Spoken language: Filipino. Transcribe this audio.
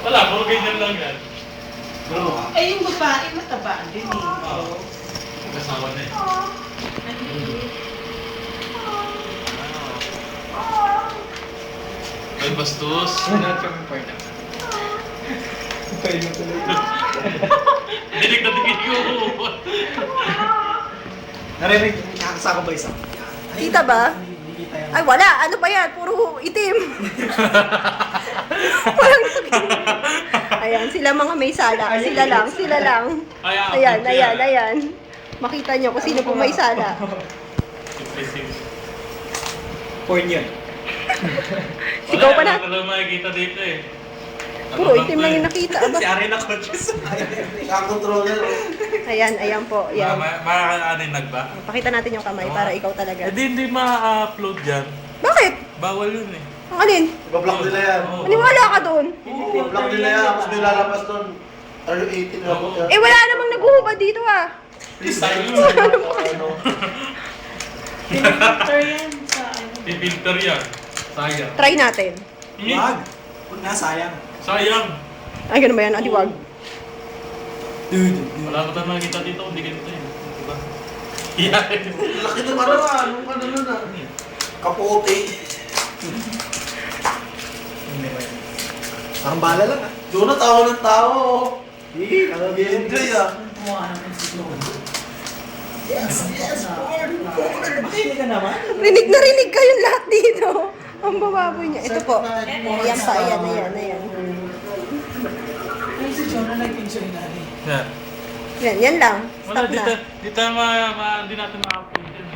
Wala, puro ganyan lang yan. Bro, Eh, yung babae, matabaan din eh. Oo. Kasawa na eh. Ay, bastos. Not kami important. Pwede mo tuloy. Dinig na dinig yung Narinig, nakakasa ko ba isa? Kita ba? Hindi kita yan. Ay, wala. Ano ba yan? Puro itim. Walang sakin. Ayan, sila mga may sala. Sila lang, sila lang. Ayan, ayan, ayan. Makita nyo kung sino po may sala. Porn yun. Ikaw pa na. Wala makikita dito eh. Puro itim lang yung nakita. Aba. Si Ari na conscious. Kakontroller. Ayan, ayan po. Ayan. Makakaninag ba? Pakita natin yung kamay para ikaw talaga. Eh di ma-upload yan. Bakit? Bawal yun eh. Ang alin? Ibablock nila yan. Maniwala ka doon. Ibablock nila yan. Tapos may lalabas doon. Ano 18 na po yan. Eh, wala namang naguhubad dito ah. Please tayo. Filter yan sa ano. I-filter yan. Sayang. Try natin. Wag. Huwag na, sayang. Sayang. Ay, ganun ba yan? Adi, wag. Dude. Wala ko tayo makikita dito. Hindi ganito eh. Diba? Yan. Laki ng ano ah. Anong ano nun ah. Kapote. Parang bala lang ah. Doon na tao ng tao. Nag-enjoy ah. Yes, yes, Makinig ka naman. Rinig kayong lahat dito. Ang bababoy niya. Ito po. Ayan pa, ayan, ayan, ayan. Ay, si Jonah nag-enjoy na rin. Yan. Yan, yan lang. Wala, Stop na. dito hindi natin ma-upload yan.